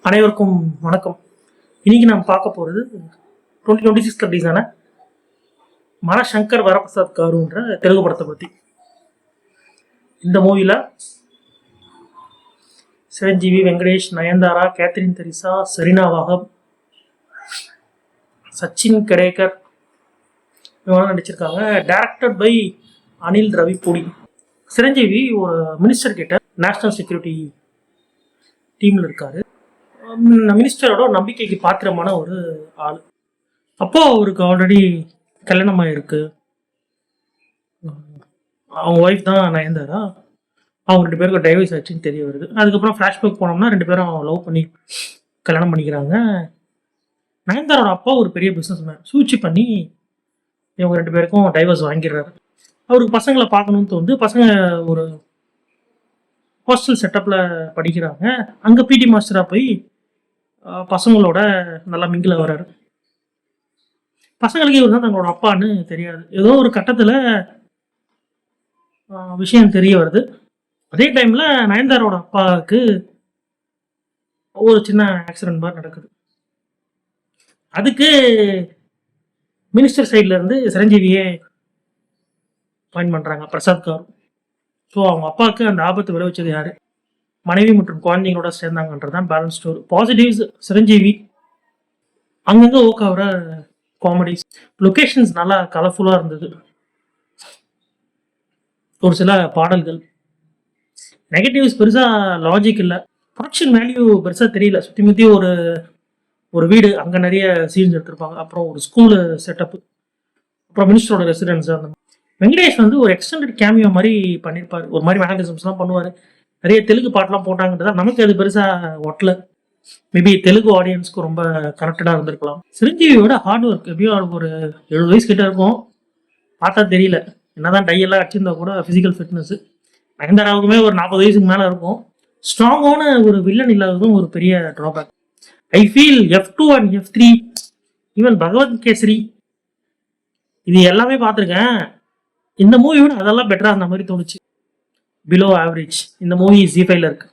அனைவருக்கும் வணக்கம். இன்னைக்கு நாம் பார்க்க போகிறது 2026 ரிலீஸான மனசங்கர் வரப்பிரசாத் காருன்ற தெலுங்கு படத்தை பற்றி. இந்த மூவியில் சிரஞ்சீவி, வெங்கடேஷ், நயன்தாரா, கேத்ரின் தெரசா, செரீனா வாகப், சச்சின் கெடேக்கர் இவங்களாம் நடிச்சிருக்காங்க. Directed by Anil Ravipudi. சிரஞ்சீவி ஒரு மினிஸ்டர் கிட்ட நேஷனல் செக்யூரிட்டி டீமில் இருக்காரு. மினிஸ்டரோட நம்பிக்கைக்கு பாத்திரமான ஒரு ஆள். அப்போ அவருக்கு ஆல்ரெடி கல்யாணமாக இருக்கு. அவங்க ஒய்ஃப் தான் நயன்தாரா. அவங்க 2 பேருக்கு டைவர்ஸ் ஆச்சுன்னு தெரிய வருது. அதுக்கப்புறம் ஃப்ளாஷ்பேக் போனோம்னா 2 பேரும் லவ் பண்ணி கல்யாணம் பண்ணிக்கிறாங்க. நயன்தாரோட அப்பா ஒரு பெரிய பிஸ்னஸ் மேன். சூழ்ச்சி பண்ணி இவங்க 2 பேருக்கும் டைவர்ஸ் வாங்கிடுறாரு. அவருக்கு பசங்களை பார்க்கணும்னு தோணுது. பசங்க ஒரு ஹாஸ்டல் செட்டப்பில் படிக்கிறாங்க. அங்கே பிடி மாஸ்டராக போய் பசங்களோட நல்லா மிங்கில் வர்றாரு. பசங்களுக்கு இவர் தான் தங்களோட அப்பான்னு தெரியாது. ஏதோ ஒரு கட்டத்தில் விஷயம் தெரிய வருது. அதே டைமில் நயன்தாரோட அப்பாவுக்கு ஒரு சின்ன ஆக்சிடென்ட் மாதிரி நடக்குது. அதுக்கு மினிஸ்டர் சைட்லேருந்து சிரஞ்சீவியே பாயிண்ட் பண்ணுறாங்க, பிரசாத் கார். ஸோ அவங்க அப்பாவுக்கு அந்த ஆபத்து விளைவிச்சது யார்? மனைவி மற்றும் குழந்தைங்களோட சேர்ந்தாங்கன்றது தான் பேலன்ஸ் ஸ்டோரி. பாசிட்டிவ்ஸ் சிரஞ்சீவி, அங்கங்கே ஓக்காவர காமெடிஸ், லொக்கேஷன்ஸ் நல்லா கலர்ஃபுல்லாக இருந்தது. ஒரு சில பாடல்கள். நெகட்டிவ்ஸ் பெருசாக லாஜிக் இல்லை. ப்ரொடக்ஷன் வேல்யூ பெருசாக தெரியல. சுற்றி முற்றி ஒரு வீடு, அங்கே நிறைய சீன்ஸ் எடுத்திருப்பாங்க. அப்புறம் ஒரு ஸ்கூலு செட்டப்பு, அப்புறம் மினிஸ்டரோட ரெசிடென்ஸ். அந்த வெங்கடேஷ் ஒரு எக்ஸ்டெண்டட் கேமியோ மாதிரி பண்ணியிருப்பார். ஒரு மாதிரி மேனரிசம்ஸ்லாம் பண்ணுவார். நிறைய தெலுங்கு பாட்டெலாம் போட்டாங்கன்றதா நமக்கு அது பெருசாக ஒட்டல. மேபி தெலுங்கு ஆடியன்ஸ்க்கு ரொம்ப கனெக்டடாக இருந்திருக்கலாம். சிரஞ்சீவியோட ஹார்ட் ஒர்க். எப்படியும் அவருக்கு ஒரு 70 வயசு கிட்ட இருக்கும். பார்த்தா தெரியல. என்னதான் டையெல்லாம் அடிச்சிருந்தா கூட ஃபிசிக்கல் ஃபிட்னஸ். நயன்தாராவுக்குமே ஒரு 40 வயசுக்கு மேலே இருக்கும். ஸ்ட்ராங்கான ஒரு வில்லன் இல்லாததும் ஒரு பெரிய drawback. I feel F2 and F3, even பகவத் கேசரி, இது எல்லாமே பார்த்துருக்கேன். இந்த மூவியோட அதெல்லாம் பெட்டராக இருந்த மாதிரி தோணுச்சு. Below average. இந்த மூவி ZEE5ல இருக்கு.